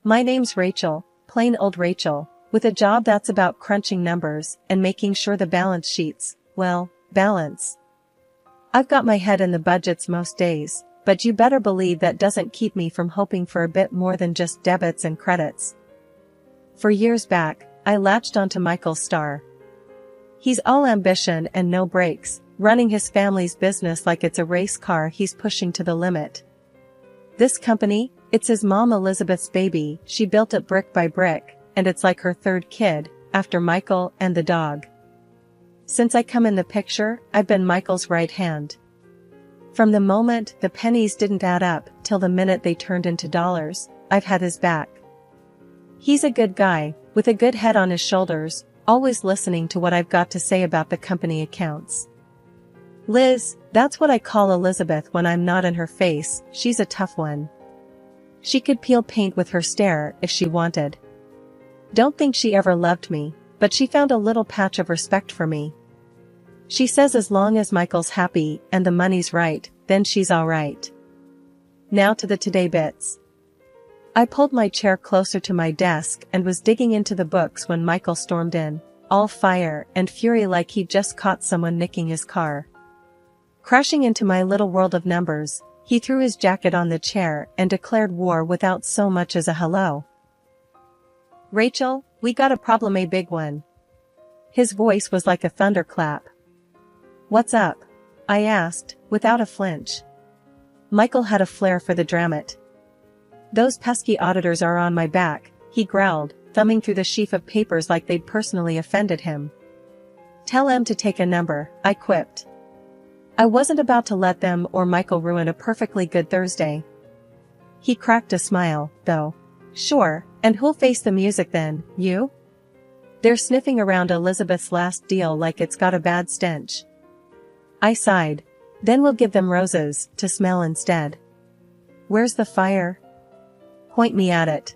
My name's Rachel, plain old Rachel, with a job that's about crunching numbers and making sure the balance sheets, well, balance. I've got my head in the budgets most days, but you better believe that doesn't keep me from hoping for a bit more than just debits and credits. For years back, I latched onto Michael's star. He's all ambition and no brakes, running his family's business like it's a race car he's pushing to the limit. This company, it's his mom Elizabeth's baby. She built it brick by brick, and it's like her third kid, after Michael and the dog. Since I come in the picture, I've been Michael's right hand. From the moment the pennies didn't add up till the minute they turned into dollars, I've had his back. He's a good guy, with a good head on his shoulders, always listening to what I've got to say about the company accounts. Liz, that's what I call Elizabeth when I'm not in her face. She's a tough one. She could peel paint with her stare if she wanted. Don't think she ever loved me, but she found a little patch of respect for me. She says as long as Michael's happy and the money's right, then she's alright. Now to the today bits. I pulled my chair closer to my desk and was digging into the books when Michael stormed in, all fire and fury like he'd just caught someone nicking his car. Crashing into my little world of numbers, he threw his jacket on the chair and declared war without so much as a hello. Rachel, we got a problem, a big one. His voice was like a thunderclap. What's up? I asked, without a flinch. Michael had a flair for the dramat. Those pesky auditors are on my back, he growled, thumbing through the sheaf of papers like they'd personally offended him. Tell them to take a number, I quipped. I wasn't about to let them or Michael ruin a perfectly good Thursday. He cracked a smile, though. Sure, and who'll face the music then, you? They're sniffing around Elizabeth's last deal like it's got a bad stench. I sighed. Then we'll give them roses to smell instead. Where's the fire? Point me at it.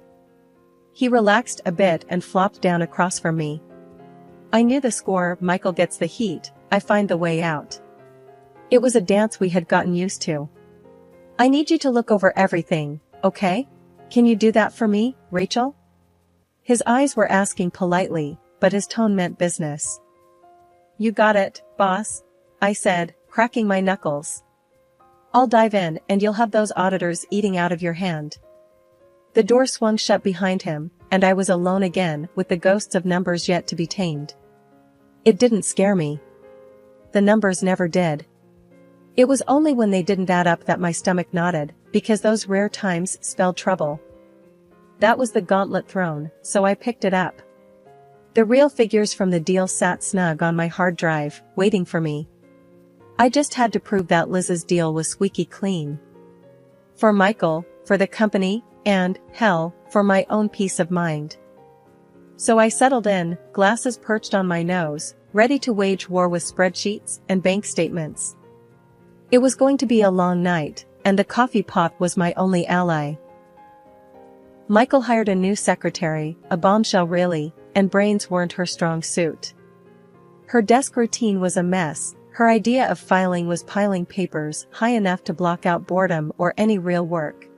He relaxed a bit and flopped down across from me. I knew the score. Michael gets the heat, I find the way out. It was a dance we had gotten used to. I need you to look over everything, okay? Can you do that for me, Rachel? His eyes were asking politely, but his tone meant business. You got it, boss, I said, cracking my knuckles. I'll dive in and you'll have those auditors eating out of your hand. The door swung shut behind him, and I was alone again with the ghosts of numbers yet to be tamed. It didn't scare me. The numbers never did. It was only when they didn't add up that my stomach knotted, because those rare times spelled trouble. That was the gauntlet thrown, so I picked it up. The real figures from the deal sat snug on my hard drive, waiting for me. I just had to prove that Liz's deal was squeaky clean. For Michael, for the company, and, hell, for my own peace of mind. So I settled in, glasses perched on my nose, ready to wage war with spreadsheets and bank statements. It was going to be a long night, and the coffee pot was my only ally. Michael hired a new secretary, a bombshell really, and brains weren't her strong suit. Her desk routine was a mess. Her idea of filing was piling papers high enough to block out boredom or any real work.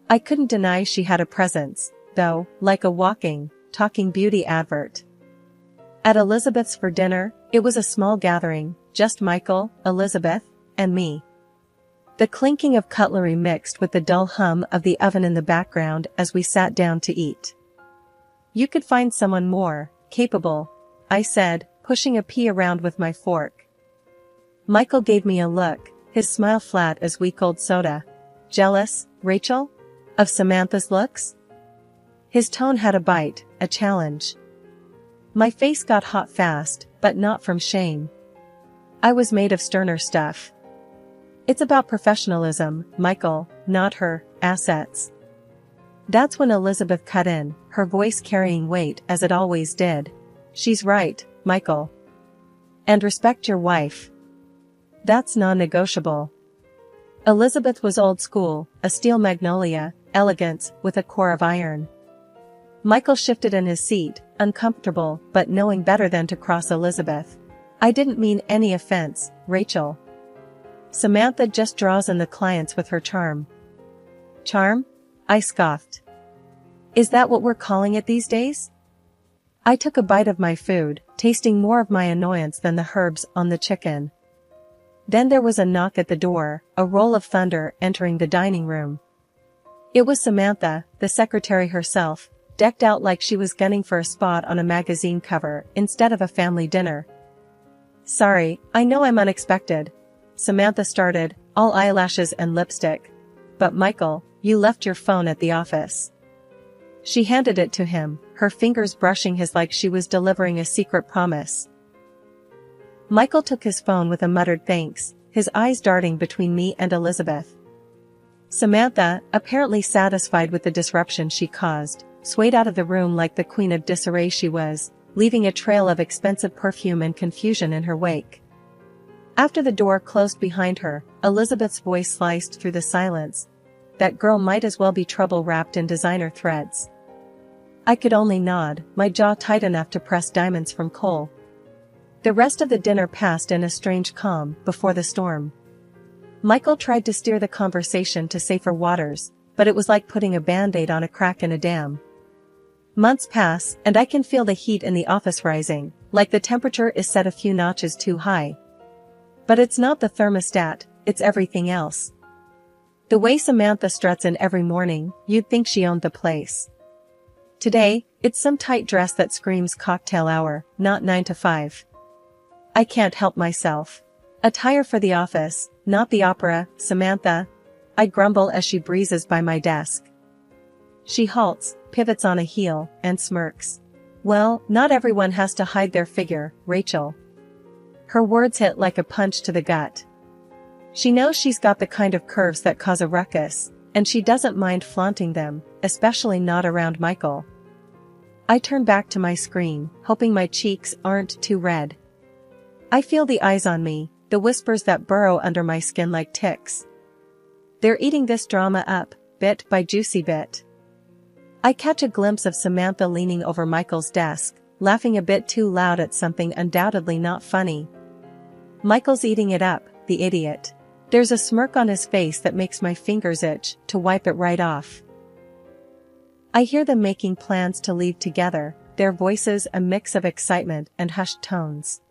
I couldn't deny she had a presence, though, like a walking, talking beauty advert. At Elizabeth's for dinner, it was a small gathering, just Michael, Elizabeth, and me. The clinking of cutlery mixed with the dull hum of the oven in the background as we sat down to eat. You could find someone more capable, I said, pushing a pea around with my fork. Michael gave me a look, his smile flat as weak old soda. Jealous, Rachel? Of Samantha's looks? His tone had a bite, a challenge. My face got hot fast, but not from shame. I was made of sterner stuff. It's about professionalism, Michael, not her assets. That's when Elizabeth cut in, her voice carrying weight as it always did. She's right, Michael. And respect your wife. That's non-negotiable. Elizabeth was old school, a steel magnolia, elegance with a core of iron. Michael shifted in his seat, uncomfortable but knowing better than to cross Elizabeth. I didn't mean any offense, Rachel. Samantha just draws in the clients with her charm. Charm? I scoffed. Is that what we're calling it these days? I took a bite of my food, tasting more of my annoyance than the herbs on the chicken. Then there was a knock at the door, a roll of thunder entering the dining room. It was Samantha, the secretary herself, decked out like she was gunning for a spot on a magazine cover instead of a family dinner. "Sorry, I know I'm unexpected," Samantha started, all eyelashes and lipstick. "But Michael, you left your phone at the office." She handed it to him, her fingers brushing his like she was delivering a secret promise. Michael took his phone with a muttered thanks, his eyes darting between me and Elizabeth. Samantha, apparently satisfied with the disruption she caused, swayed out of the room like the queen of disarray she was, leaving a trail of expensive perfume and confusion in her wake. After the door closed behind her, Elizabeth's voice sliced through the silence. "That girl might as well be trouble wrapped in designer threads." I could only nod, my jaw tight enough to press diamonds from coal. The rest of the dinner passed in a strange calm before the storm. Michael tried to steer the conversation to safer waters, but it was like putting a band-aid on a crack in a dam. Months pass, and I can feel the heat in the office rising, like the temperature is set a few notches too high. But it's not the thermostat, it's everything else. The way Samantha struts in every morning, you'd think she owned the place. Today, it's some tight dress that screams cocktail hour, not 9 to 5. I can't help myself. Attire for the office, not the opera, Samantha, I grumble as she breezes by my desk. She halts, pivots on a heel, and smirks. "Well, not everyone has to hide their figure, Rachel." Her words hit like a punch to the gut. She knows she's got the kind of curves that cause a ruckus, and she doesn't mind flaunting them, especially not around Michael. I turn back to my screen, hoping my cheeks aren't too red. I feel the eyes on me, the whispers that burrow under my skin like ticks. They're eating this drama up, bit by juicy bit. I catch a glimpse of Samantha leaning over Michael's desk, laughing a bit too loud at something undoubtedly not funny. Michael's eating it up, the idiot. There's a smirk on his face that makes my fingers itch to wipe it right off. I hear them making plans to leave together, their voices a mix of excitement and hushed tones.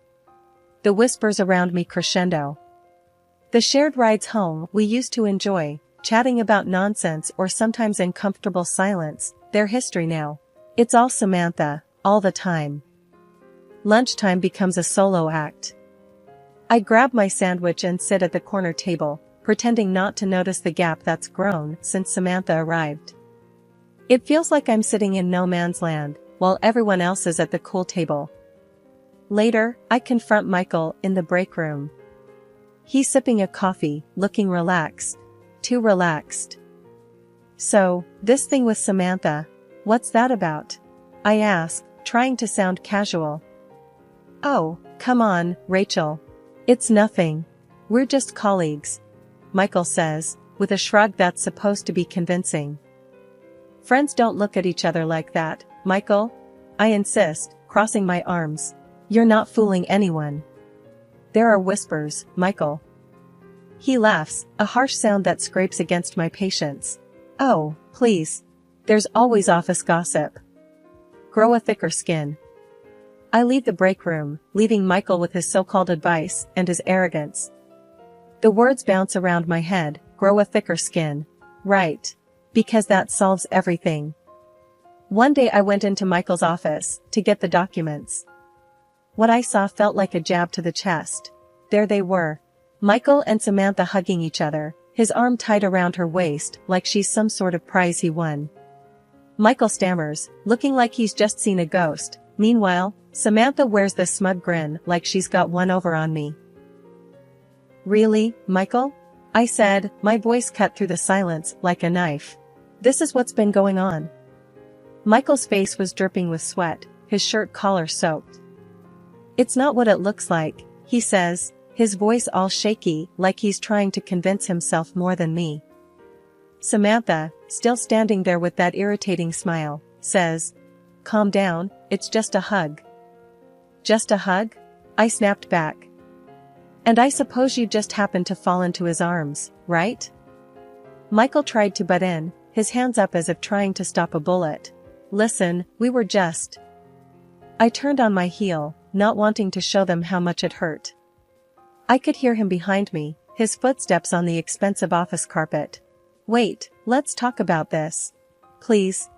The whispers around me crescendo. The shared rides home we used to enjoy, chatting about nonsense or sometimes in comfortable silence, their history now. It's all Samantha, all the time. Lunchtime becomes a solo act. I grab my sandwich and sit at the corner table, pretending not to notice the gap that's grown since Samantha arrived. It feels like I'm sitting in no man's land, while everyone else is at the cool table. Later, I confront Michael in the break room. He's sipping a coffee, looking relaxed. Too relaxed. "So, this thing with Samantha, what's that about?" I ask, trying to sound casual. "Oh, come on, Rachel. It's nothing. We're just colleagues," Michael says, with a shrug that's supposed to be convincing. "Friends don't look at each other like that, Michael," I insist, crossing my arms. "You're not fooling anyone." "There are whispers, Michael." He laughs, a harsh sound that scrapes against my patience. "Oh, please. There's always office gossip. Grow a thicker skin." I leave the break room, leaving Michael with his so-called advice and his arrogance. The words bounce around my head, grow a thicker skin. Right. Because that solves everything. One day I went into Michael's office to get the documents. What I saw felt like a jab to the chest. There they were. Michael and Samantha hugging each other, his arm tied around her waist like she's some sort of prize he won. Michael stammers, looking like he's just seen a ghost. Meanwhile, Samantha wears this smug grin like she's got one over on me. "Really, Michael?" I said, my voice cut through the silence like a knife. "This is what's been going on." Michael's face was dripping with sweat, his shirt collar soaked. "It's not what it looks like," he says, his voice all shaky like he's trying to convince himself more than me. Samantha, still standing there with that irritating smile, says, "Calm down, it's just a hug." "Just a hug?" I snapped back. "And I suppose you just happened to fall into his arms, right?" Michael tried to butt in, his hands up as if trying to stop a bullet. Listen, we were just... I turned on my heel, not wanting to show them how much it hurt. I could hear him behind me, his footsteps on the expensive office carpet. Wait, let's talk about this. Please.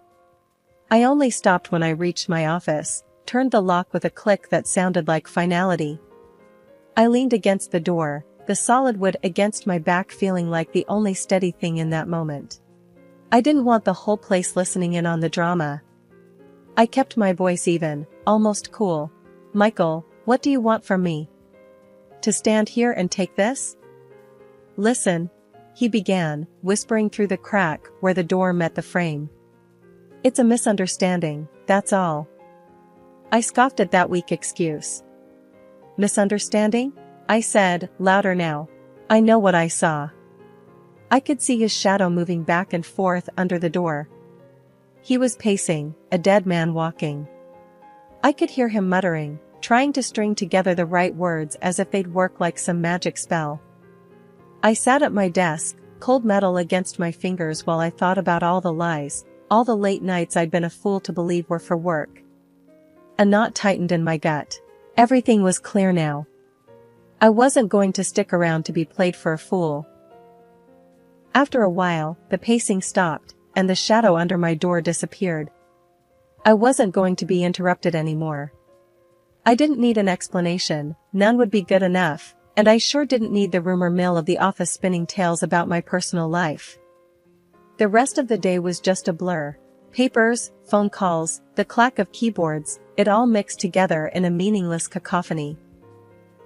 I only stopped when I reached my office, turned the lock with a click that sounded like finality. I leaned against the door, the solid wood against my back feeling like the only steady thing in that moment. I didn't want the whole place listening in on the drama. I kept my voice even, almost cool. Michael, what do you want from me? To stand here and take this? Listen, he began, whispering through the crack where the door met the frame. It's a misunderstanding, that's all. I scoffed at that weak excuse. Misunderstanding? I said, louder now. I know what I saw. I could see his shadow moving back and forth under the door. He was pacing, a dead man walking. I could hear him muttering, trying to string together the right words as if they'd work like some magic spell. I sat at my desk, cold metal against my fingers while I thought about all the lies, all the late nights I'd been a fool to believe were for work. A knot tightened in my gut. Everything was clear now. I wasn't going to stick around to be played for a fool. After a while, the pacing stopped, and the shadow under my door disappeared. I wasn't going to be interrupted anymore. I didn't need an explanation, none would be good enough, and I sure didn't need the rumor mill of the office spinning tales about my personal life. The rest of the day was just a blur. Papers, phone calls, the clack of keyboards, it all mixed together in a meaningless cacophony.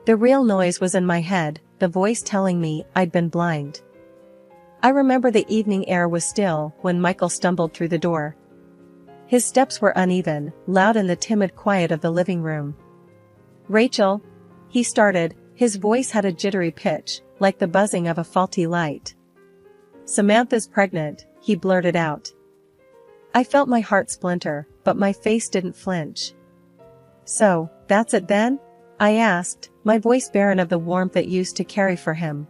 The real noise was in my head, the voice telling me I'd been blind. I remember the evening air was still when Michael stumbled through the door. His steps were uneven, loud in the timid quiet of the living room. Rachel, he started, his voice had a jittery pitch, like the buzzing of a faulty light. Samantha's pregnant, he blurted out. I felt my heart splinter, but my face didn't flinch. So, that's it then? I asked, my voice barren of the warmth it used to carry for him.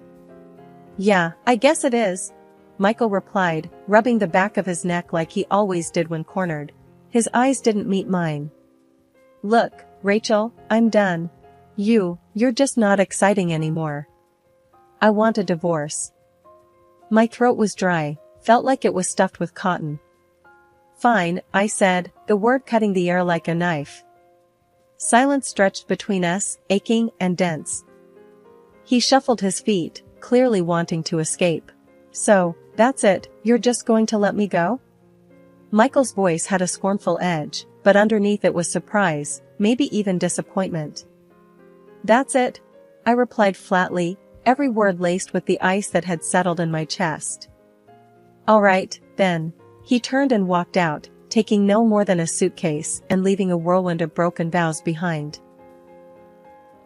Yeah, I guess it is, Michael replied, rubbing the back of his neck like he always did when cornered. His eyes didn't meet mine. Look, Rachel, I'm done. You're just not exciting anymore. I want a divorce. My throat was dry, felt like it was stuffed with cotton. Fine, I said, the word cutting the air like a knife. Silence stretched between us, aching and dense. He shuffled his feet, clearly wanting to escape. So, that's it, you're just going to let me go? Michael's voice had a scornful edge, but underneath it was surprise, maybe even disappointment. That's it, I replied flatly, every word laced with the ice that had settled in my chest. All right, then. He turned and walked out, taking no more than a suitcase and leaving a whirlwind of broken vows behind.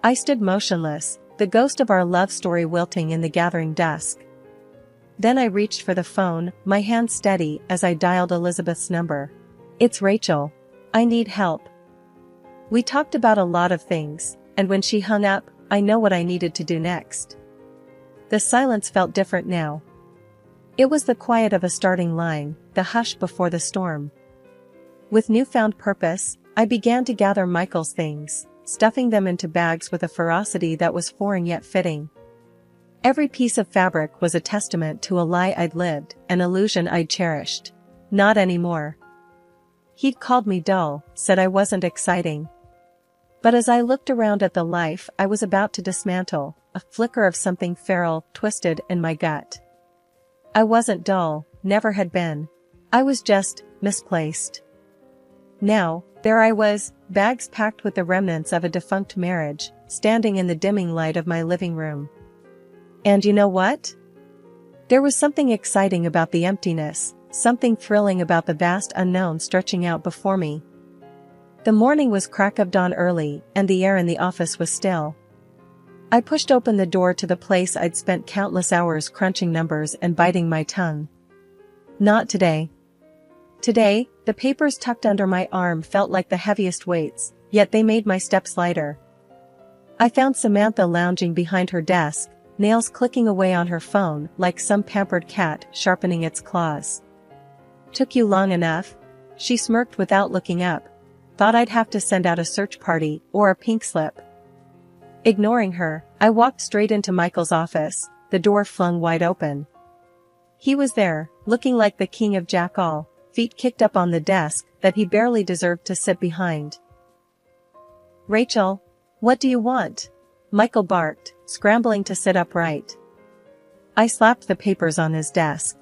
I stood motionless, the ghost of our love story wilting in the gathering dusk. Then I reached for the phone, my hand steady as I dialed Elizabeth's number. It's Rachel. I need help. We talked about a lot of things, and when she hung up, I know what I needed to do next. The silence felt different now. It was the quiet of a starting line, the hush before the storm. With newfound purpose, I began to gather Michael's things, stuffing them into bags with a ferocity that was foreign yet fitting. Every piece of fabric was a testament to a lie I'd lived, an illusion I'd cherished. Not anymore. He'd called me dull, said I wasn't exciting. But as I looked around at the life I was about to dismantle, a flicker of something feral twisted in my gut. I wasn't dull, never had been. I was just misplaced. Now, there I was, bags packed with the remnants of a defunct marriage, standing in the dimming light of my living room. And you know what? There was something exciting about the emptiness, something thrilling about the vast unknown stretching out before me. The morning was crack of dawn early, and the air in the office was still. I pushed open the door to the place I'd spent countless hours crunching numbers and biting my tongue. Not today. Today, the papers tucked under my arm felt like the heaviest weights, yet they made my steps lighter. I found Samantha lounging behind her desk, nails clicking away on her phone like some pampered cat sharpening its claws. Took you long enough? She smirked without looking up. Thought I'd have to send out a search party or a pink slip. Ignoring her, I walked straight into Michael's office, the door flung wide open. He was there, looking like the king of Jack-all, feet kicked up on the desk that he barely deserved to sit behind. "Rachel, what do you want?" Michael barked, scrambling to sit upright. I slapped the papers on his desk.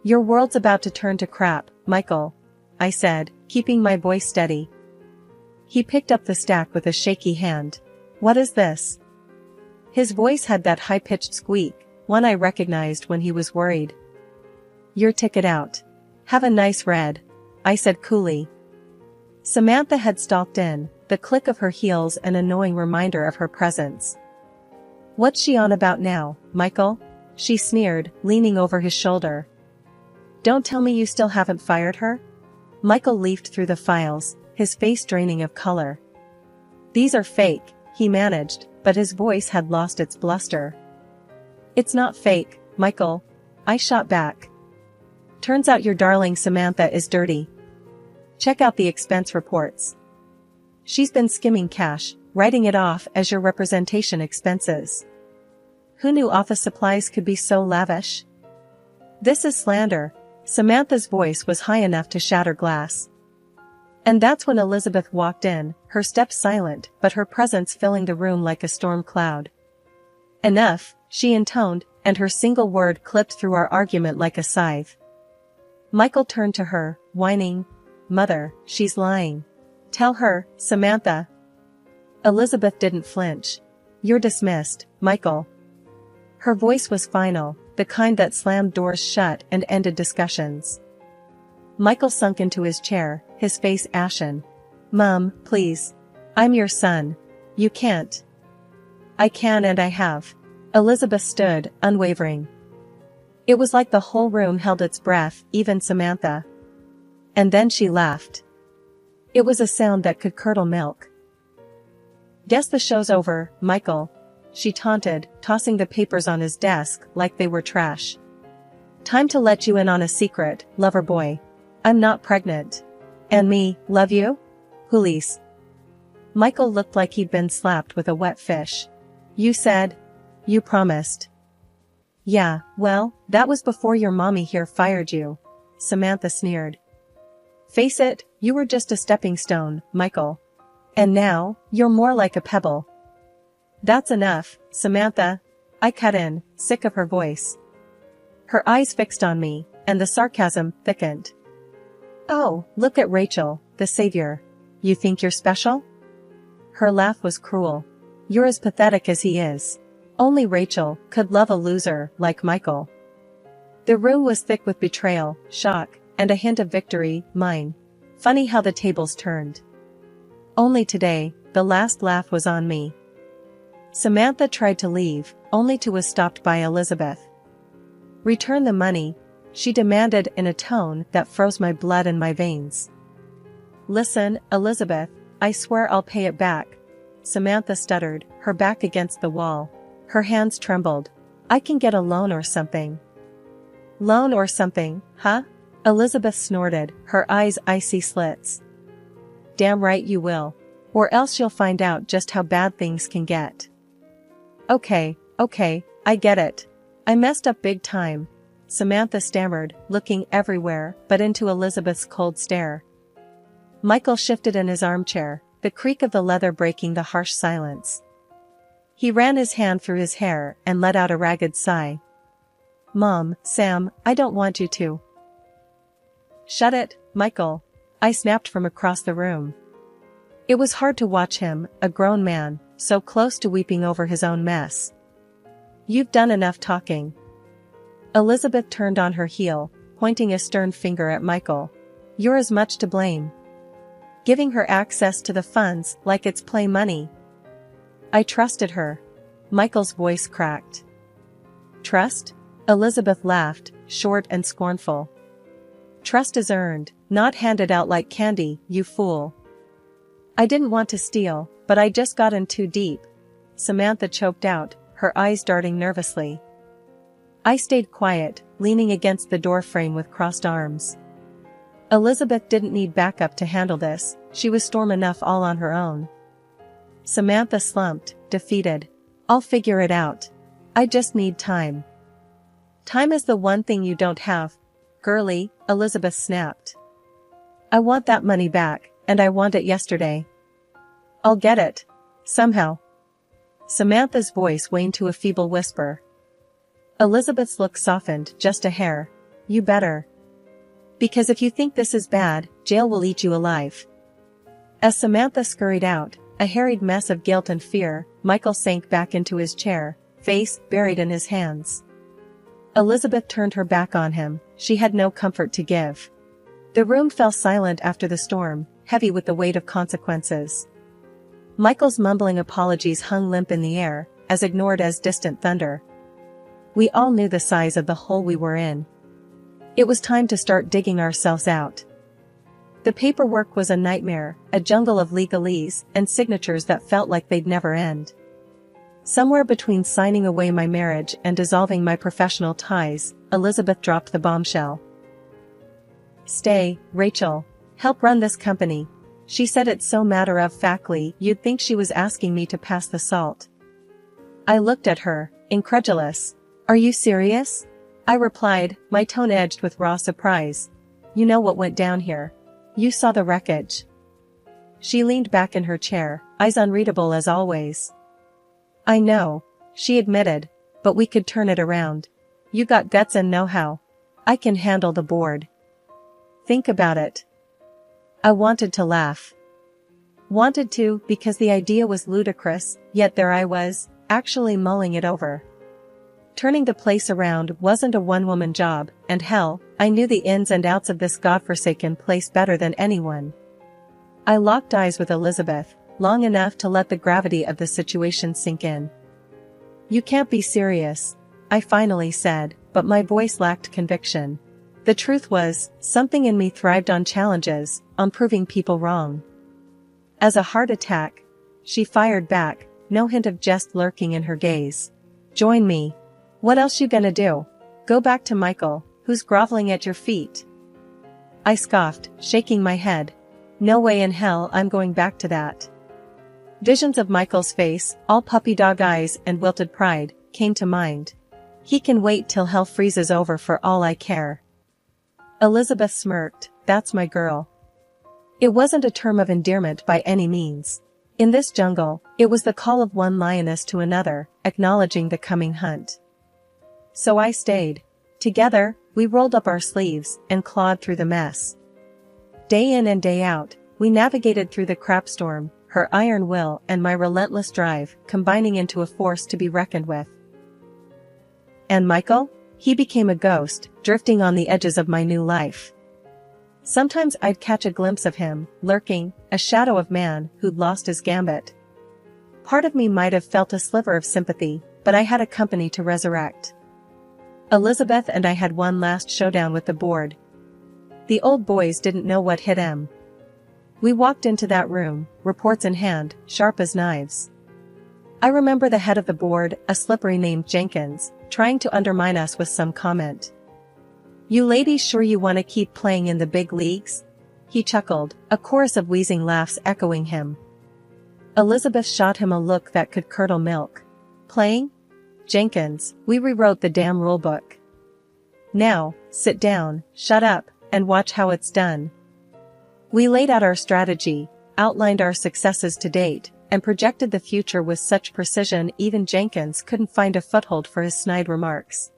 "Your world's about to turn to crap, Michael," I said, keeping my voice steady. He picked up the stack with a shaky hand. "What is this?" His voice had that high-pitched squeak, one I recognized when he was worried. "Your ticket out. Have a nice read," I said coolly. Samantha had stalked in, the click of her heels an annoying reminder of her presence. "What's she on about now, Michael?" she sneered, leaning over his shoulder. "Don't tell me you still haven't fired her?" Michael leafed through the files, his face draining of color. "These are fake," he managed, but his voice had lost its bluster. "It's not fake, Michael," I shot back. "Turns out your darling Samantha is dirty. Check out the expense reports. She's been skimming cash, writing it off as your representation expenses. Who knew office supplies could be so lavish?" "This is slander." Samantha's voice was high enough to shatter glass. And that's when Elizabeth walked in, her steps silent, but her presence filling the room like a storm cloud. "Enough," she intoned, and her single word clipped through our argument like a scythe. Michael turned to her, whining, "Mother, she's lying. Tell her, Samantha." Elizabeth didn't flinch. "You're dismissed, Michael." Her voice was final, the kind that slammed doors shut and ended discussions. Michael sunk into his chair, his face ashen. "Mum, please. I'm your son. You can't." "I can and I have." Elizabeth stood, unwavering. It was like the whole room held its breath, even Samantha. And then she laughed. It was a sound that could curdle milk. "Guess the show's over, Michael," she taunted, tossing the papers on his desk like they were trash. "Time to let you in on a secret, lover boy. I'm not pregnant. And me, love you? Hoolies." Michael looked like he'd been slapped with a wet fish. "You said? You promised." "Yeah, well, that was before your mommy here fired you," Samantha sneered. "Face it, you were just a stepping stone, Michael. And now, you're more like a pebble." "That's enough, Samantha," I cut in, sick of her voice. Her eyes fixed on me, and the sarcasm thickened. "Oh, look at Rachel, the savior. You think you're special?" Her laugh was cruel. "You're as pathetic as he is. Only Rachel could love a loser like Michael." The room was thick with betrayal, shock, and a hint of victory, mine. Funny how the tables turned. Only today, the last laugh was on me. Samantha tried to leave, only to was stopped by Elizabeth. "Return the money," she demanded in a tone that froze my blood in my veins. "Listen, Elizabeth, I swear I'll pay it back." Samantha stuttered, her back against the wall. Her hands trembled. "I can get a loan or something." "Loan or something, huh?" Elizabeth snorted, her eyes icy slits. "Damn right you will. Or else you'll find out just how bad things can get." Okay, I get it. I messed up big time," Samantha stammered, looking everywhere but into Elizabeth's cold stare. Michael shifted in his armchair, the creak of the leather breaking the harsh silence. He ran his hand through his hair and let out a ragged sigh. "Mom, Sam, I don't want you to." "Shut it, Michael," I snapped from across the room. It was hard to watch him, a grown man, so close to weeping over his own mess. "You've done enough talking." Elizabeth turned on her heel, pointing a stern finger at Michael. "You're as much to blame. Giving her access to the funds like it's play money." "I trusted her." Michael's voice cracked. "Trust?" Elizabeth laughed, short and scornful. "Trust is earned, not handed out like candy, you fool." "I didn't want to steal, but I just got in too deep," Samantha choked out, her eyes darting nervously. I stayed quiet, leaning against the doorframe with crossed arms. Elizabeth didn't need backup to handle this, she was storm enough all on her own. Samantha slumped, defeated. I'll figure it out. I just need time. Time is the one thing you don't have, girlie, Elizabeth snapped. I want that money back, and I want it yesterday. I'll get it. Somehow. Samantha's voice waned to a feeble whisper. Elizabeth's look softened just a hair. You better. Because if you think this is bad, jail will eat you alive. As Samantha scurried out, a harried mess of guilt and fear, Michael sank back into his chair, face buried in his hands. Elizabeth turned her back on him, she had no comfort to give. The room fell silent after the storm, heavy with the weight of consequences. Michael's mumbling apologies hung limp in the air, as ignored as distant thunder. We all knew the size of the hole we were in. It was time to start digging ourselves out. The paperwork was a nightmare, a jungle of legalese and signatures that felt like they'd never end. Somewhere between signing away my marriage and dissolving my professional ties, Elizabeth dropped the bombshell. Stay, Rachel. Help run this company. She said it so matter-of-factly you'd think she was asking me to pass the salt. I looked at her, incredulous. Are you serious? I replied, my tone edged with raw surprise. You know what went down here. You saw the wreckage. She leaned back in her chair, eyes unreadable as always. I know, she admitted, but we could turn it around. You got guts and know-how. I can handle the board. Think about it. I wanted to laugh. Wanted to, because the idea was ludicrous, yet there I was, actually mulling it over. Turning the place around wasn't a one-woman job, and hell, I knew the ins and outs of this godforsaken place better than anyone. I locked eyes with Elizabeth, long enough to let the gravity of the situation sink in. You can't be serious, I finally said, but my voice lacked conviction. The truth was, something in me thrived on challenges, on proving people wrong. As a heart attack, she fired back, no hint of jest lurking in her gaze. Join me. What else you gonna do? Go back to Michael, who's groveling at your feet? I scoffed, shaking my head. No way in hell I'm going back to that. Visions of Michael's face, all puppy dog eyes and wilted pride, came to mind. He can wait till hell freezes over for all I care. Elizabeth smirked, that's my girl. It wasn't a term of endearment by any means. In this jungle, it was the call of one lioness to another, acknowledging the coming hunt. So I stayed. Together, we rolled up our sleeves and clawed through the mess. Day in and day out, we navigated through the crap storm, her iron will and my relentless drive combining into a force to be reckoned with. And Michael? He became a ghost, drifting on the edges of my new life. Sometimes I'd catch a glimpse of him, lurking, a shadow of man who'd lost his gambit. Part of me might have felt a sliver of sympathy, but I had a company to resurrect. Elizabeth and I had one last showdown with the board. The old boys didn't know what hit them. We walked into that room, reports in hand, sharp as knives. I remember the head of the board, a slippery named Jenkins, trying to undermine us with some comment. You ladies sure you want to keep playing in the big leagues? He chuckled, a chorus of wheezing laughs echoing him. Elizabeth shot him a look that could curdle milk. Playing? Jenkins, we rewrote the damn rulebook. Now, sit down, shut up, and watch how it's done. We laid out our strategy, outlined our successes to date, and projected the future with such precision even Jenkins couldn't find a foothold for his snide remarks.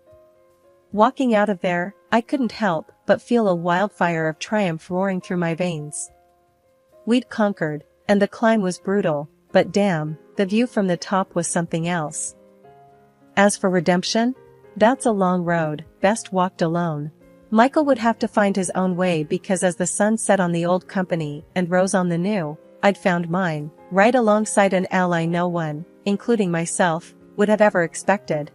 Walking out of there, I couldn't help but feel a wildfire of triumph roaring through my veins. We'd conquered, and the climb was brutal, but damn, the view from the top was something else. As for redemption? That's a long road, best walked alone. Michael would have to find his own way because as the sun set on the old company and rose on the new, I'd found mine, right alongside an ally no one, including myself, would have ever expected.